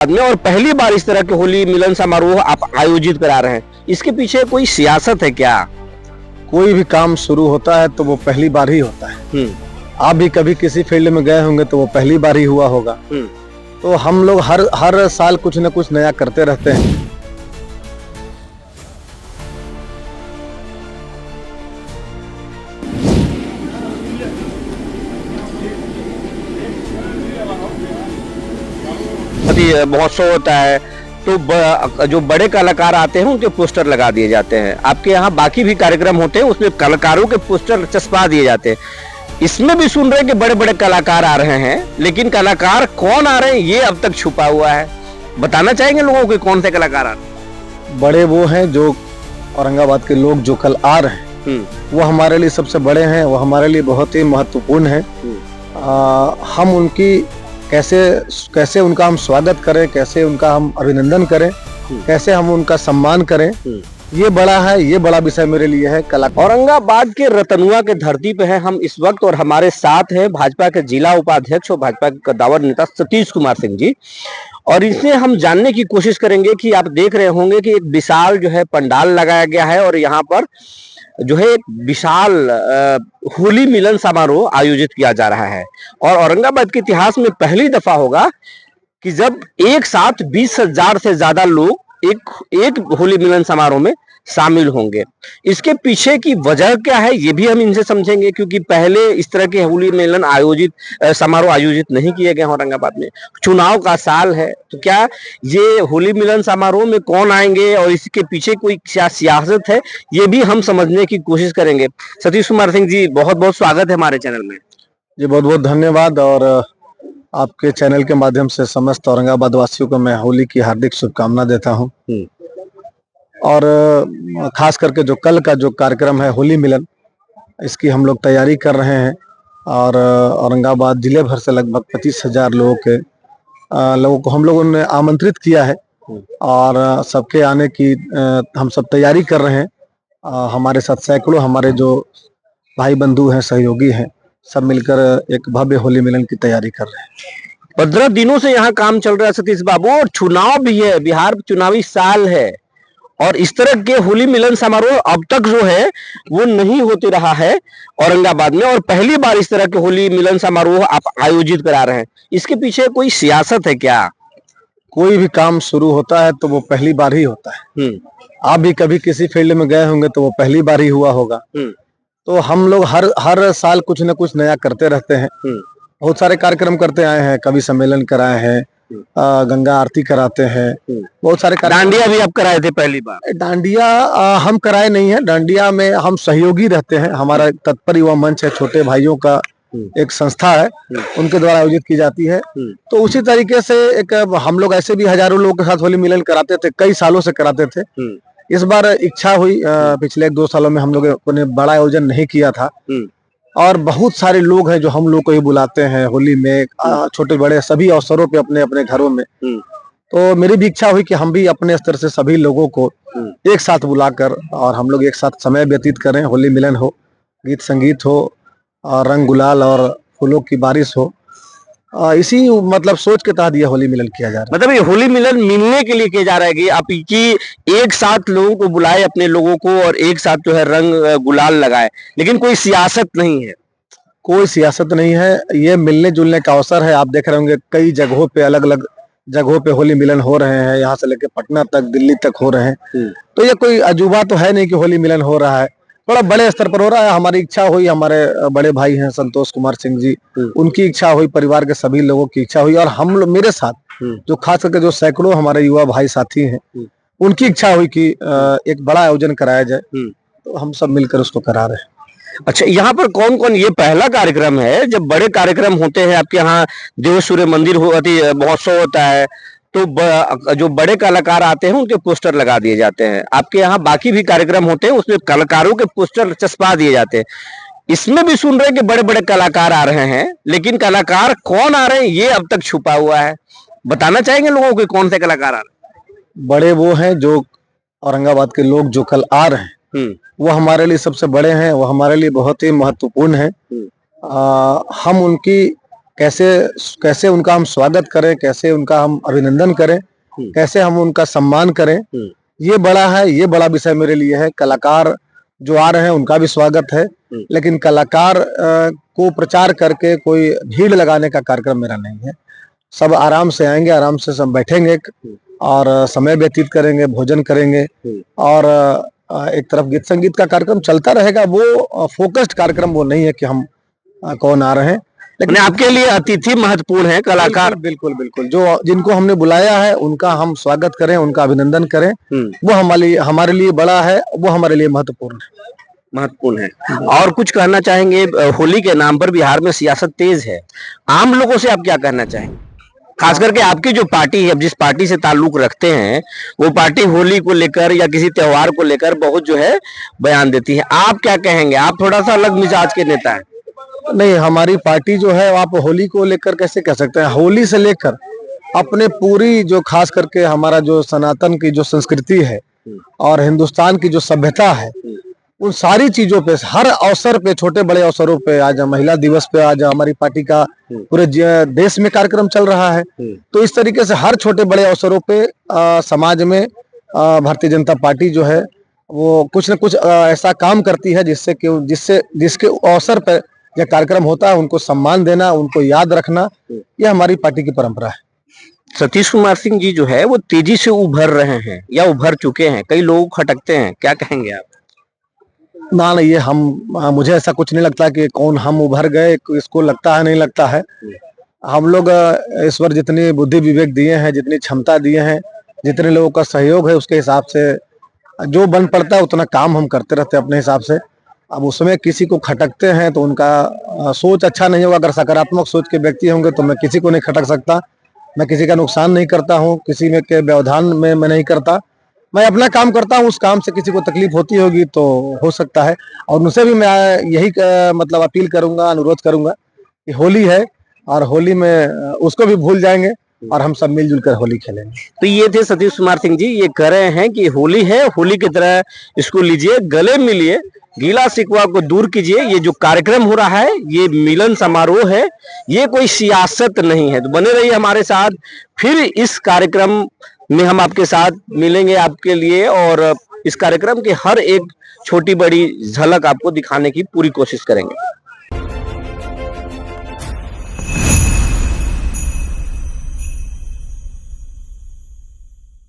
में और पहली बार इस तरह के होली मिलन समारोह आप आयोजित करा रहे हैं, इसके पीछे कोई सियासत है क्या? कोई भी काम शुरू होता है तो वो पहली बार ही होता है। आप भी कभी किसी फील्ड में गए होंगे तो वो पहली बार ही हुआ होगा। तो हम लोग हर साल कुछ न कुछ नया करते रहते हैं। महोत्सव होता है तो जो बड़े कलाकार आते हैं उनके पोस्टर लगा दिए जाते हैं। आपके यहाँ बाकी भी कार्यक्रम होते हैं, उसमें कलाकारों के पोस्टर चस्पा दिए जाते हैं। इसमें भी सुन रहे हैं कि बड़े बड़े कलाकार आ रहे हैं, लेकिन कलाकार कौन आ रहे हैं ये अब तक छुपा हुआ है। बताना चाहेंगे लोगों को कौन से कलाकार आ रहे हैं? बड़े वो हैं जो औरंगाबाद के लोग जो कल आ रहे हैं, वो हमारे लिए सबसे बड़े हैं, वो हमारे लिए बहुत ही महत्वपूर्ण है। हम उनकी कैसे उनका हम स्वागत करें, कैसे उनका हम अभिनंदन करें, कैसे हम उनका सम्मान करें, ये बड़ा विषय मेरे लिए है। औरंगाबाद के रतनुआ के धरती पे है हम इस वक्त, और हमारे साथ है भाजपा के जिला उपाध्यक्ष और भाजपा के कद्दावर नेता सतीश कुमार सिंह जी। और इससे हम जानने की कोशिश करेंगे कि आप देख रहे होंगे कि एक विशाल जो है पंडाल लगाया गया है और यहाँ पर जो है एक विशाल होली मिलन समारोह आयोजित किया जा रहा है। और औरंगाबाद के इतिहास में पहली दफा होगा कि जब एक साथ 20,000 से ज्यादा लोग एक होली मिलन समारोह में शामिल होंगे। इसके पीछे की वजह क्या है ये भी हम इनसे समझेंगे, क्योंकि पहले इस तरह के होली मिलन समारोह आयोजित नहीं किए गए औरंगाबाद में। चुनाव का साल है, तो क्या ये होली मिलन समारोह में कौन आएंगे और इसके पीछे कोई क्या सियासत है, ये भी हम समझने की कोशिश करेंगे। सतीश कुमार सिंह जी, बहुत बहुत स्वागत है हमारे चैनल में। जी बहुत बहुत धन्यवाद। और आपके चैनल के माध्यम से समस्त औरंगाबाद वासियों को मैं होली की हार्दिक शुभकामना देता हूँ। और खास करके जो कल का जो कार्यक्रम है होली मिलन, इसकी हम लोग तैयारी कर रहे हैं। और औरंगाबाद जिले भर से लगभग 25,000 लोगों को हम लोगों ने आमंत्रित किया है और सबके आने की हम सब तैयारी कर रहे हैं। हमारे साथ सैकड़ों हमारे जो भाई बंधु हैं, सहयोगी हैं, सब मिलकर एक भव्य होली मिलन की तैयारी कर रहे हैं। 15 दिनों से यहाँ काम चल रहा है सतीश बाबू, और चुनाव भी है, बिहार चुनावी साल है, और इस तरह के होली मिलन समारोह अब तक जो है वो नहीं होते रहा है औरंगाबाद में, और पहली बार इस तरह के होली मिलन समारोह आप आयोजित करा रहे हैं। इसके पीछे कोई सियासत है क्या? कोई भी काम शुरू होता है तो वो पहली बार ही होता है। आप भी कभी किसी फील्ड में गए होंगे तो वो पहली बार ही हुआ होगा। तो हम लोग हर साल कुछ न कुछ नया करते रहते हैं। बहुत सारे कार्यक्रम करते आए हैं, कवि सम्मेलन कराए हैं, गंगा आरती कराते हैं, बहुत सारे डांडिया भी आप कराए थे पहली बार? डांडिया हम कराए नहीं है, डांडिया में हम सहयोगी रहते हैं। हमारा तत्पर युवा मंच है, छोटे भाइयों का एक संस्था है, उनके द्वारा आयोजित की जाती है। तो उसी तरीके से एक हम लोग ऐसे भी हजारों लोगों के साथ होली मिलन कराते थे, कई सालों से कराते थे। इस बार इच्छा हुई, पिछले 1-2 सालों में हम लोगों ने बड़ा आयोजन नहीं किया था, और बहुत सारे लोग हैं जो हम लोग को ही बुलाते हैं होली में, छोटे बड़े सभी अवसरों पे अपने अपने घरों में। तो मेरी भी इच्छा हुई कि हम भी अपने स्तर से सभी लोगों को एक साथ बुलाकर और हम लोग एक साथ समय व्यतीत करें, होली मिलन हो, गीत संगीत हो, और रंग गुलाल और फूलों की बारिश हो। इसी मतलब सोच के तहत ये होली मिलन किया जा रहा है। मतलब ये होली मिलन मिलने के लिए किया जा रहा है कि आप की एक साथ लोगों को बुलाए, अपने लोगों को, और एक साथ जो है रंग गुलाल लगाए, लेकिन कोई सियासत नहीं है? कोई सियासत नहीं है, ये मिलने जुलने का अवसर है। आप देख रहे होंगे कई जगहों पे, अलग अलग जगहों पे होली मिलन हो रहे हैं, यहाँ से लेकर पटना तक, दिल्ली तक हो रहे हैं। तो ये कोई अजूबा तो है नहीं कि होली मिलन हो रहा है, थोड़ा बड़े स्तर पर हो रहा है। हमारी इच्छा हुई, हमारे बड़े भाई हैं संतोष कुमार सिंह जी, उनकी इच्छा हुई, परिवार के सभी लोगों की इच्छा हुई, और हम लोग मेरे साथ जो खास करके जो सैकड़ों हमारे युवा भाई साथी हैं, उनकी इच्छा हुई कि एक बड़ा आयोजन कराया जाए। तो हम सब मिलकर उसको करा रहे हैं। अच्छा, यहाँ पर कौन कौन, ये पहला कार्यक्रम है जब बड़े कार्यक्रम होते हैं आपके यहाँ? देव सूर्य मंदिर महोत्सव होता है तो जो बड़े कलाकार आते हैं उनके पोस्टर लगा दिए जाते हैं। आपके यहाँ बाकी भी कार्यक्रम होते हैं, उसमें कलाकारों के पोस्टर चस्पा दिए जाते हैं। इसमें भी सुन रहे हैं कि बड़े बड़े कलाकार आ रहे हैं, लेकिन कलाकार कौन आ रहे हैं ये अब तक छुपा हुआ है। बताना चाहेंगे लोगों को कौन से कलाकार आ रहे हैं? बड़े वो हैं जो औरंगाबाद के लोग जो कल आ रहे हैं, वो हमारे लिए सबसे बड़े हैं, वो हमारे लिए बहुत ही महत्वपूर्ण है। हम उनकी कैसे कैसे उनका हम स्वागत करें, कैसे उनका हम अभिनंदन करें, कैसे हम उनका सम्मान करें, ये बड़ा है, ये बड़ा विषय मेरे लिए है। कलाकार जो आ रहे हैं उनका भी स्वागत है, लेकिन कलाकार को प्रचार करके कोई भीड़ लगाने का कार्यक्रम मेरा नहीं है। सब आराम से आएंगे, आराम से सब बैठेंगे और समय व्यतीत करेंगे, भोजन करेंगे और एक तरफ गीत संगीत का कार्यक्रम चलता रहेगा। वो फोकस्ड कार्यक्रम वो नहीं है कि हम कौन आ रहे हैं, लेकिन आपके लिए अतिथि महत्वपूर्ण है, कलाकार। बिल्कुल बिल्कुल, जो जिनको हमने बुलाया है उनका हम स्वागत करें, उनका अभिनंदन करें, वो हमारे लिए बड़ा है, वो हमारे लिए महत्वपूर्ण है। और कुछ कहना चाहेंगे? होली के नाम पर बिहार में सियासत तेज है, आम लोगों से आप क्या कहना चाहेंगे? खास करके आपकी जो पार्टी है, जिस पार्टी से ताल्लुक रखते हैं, वो पार्टी होली को लेकर या किसी त्योहार को लेकर बहुत जो है बयान देती है। आप क्या कहेंगे? आप थोड़ा सा अलग मिजाज के नेता हैं। नहीं, हमारी पार्टी जो है, आप होली को लेकर कैसे कह सकते हैं? होली से लेकर अपने पूरी जो खास करके हमारा जो सनातन की जो संस्कृति है और हिंदुस्तान की जो सभ्यता है, उन सारी चीजों पे, हर अवसर पे, छोटे बड़े अवसरों पे, आज महिला दिवस पे आज हमारी पार्टी का पूरे देश में कार्यक्रम चल रहा है। तो इस तरीके से हर छोटे बड़े अवसरों पे समाज में भारतीय जनता पार्टी जो है वो कुछ न कुछ ऐसा काम करती है जिसके अवसर पर यह कार्यक्रम होता है, उनको सम्मान देना, उनको याद रखना, यह हमारी पार्टी की परंपरा है। सतीश कुमार सिंह जी जो है वो तेजी से उभर रहे हैं या उभर चुके हैं, कई लोग खटकते हैं, क्या कहेंगे आप? ना ये मुझे ऐसा कुछ नहीं लगता कि कौन हम उभर गए, इसको लगता है, नहीं लगता है। हम लोग ईश्वर जितनी बुद्धि विवेक दिए हैं, जितनी क्षमता दिए हैं, जितने लोगों का सहयोग है, उसके हिसाब से जो बन पड़ता है उतना काम हम करते रहते हैं अपने हिसाब से। अब उसमें किसी को खटकते हैं तो उनका सोच अच्छा नहीं होगा। अगर सकारात्मक सोच के व्यक्ति होंगे तो मैं किसी को नहीं खटक सकता, मैं किसी का नुकसान नहीं करता हूँ, किसी में के व्यवधान में मैं नहीं करता, मैं अपना काम करता हूँ। उस काम से किसी को तकलीफ होती होगी तो हो सकता है, और उनसे भी मैं यही मतलब अपील करूंगा, अनुरोध करूंगा कि होली है और होली में उसको भी भूल जाएंगे और हम सब मिलजुल कर होली खेलेंगे। तो ये थे सतीश कुमार सिंह जी, ये कह रहे हैं कि होली है, होली की तरह इसको लीजिए, गले मिलिए, गीला शिकवा को दूर कीजिए। ये जो कार्यक्रम हो रहा है ये मिलन समारोह है, ये कोई सियासत नहीं है। तो बने रहिए हमारे साथ, फिर इस कार्यक्रम में हम आपके साथ मिलेंगे आपके लिए, और इस कार्यक्रम की हर एक छोटी बड़ी झलक आपको दिखाने की पूरी कोशिश करेंगे।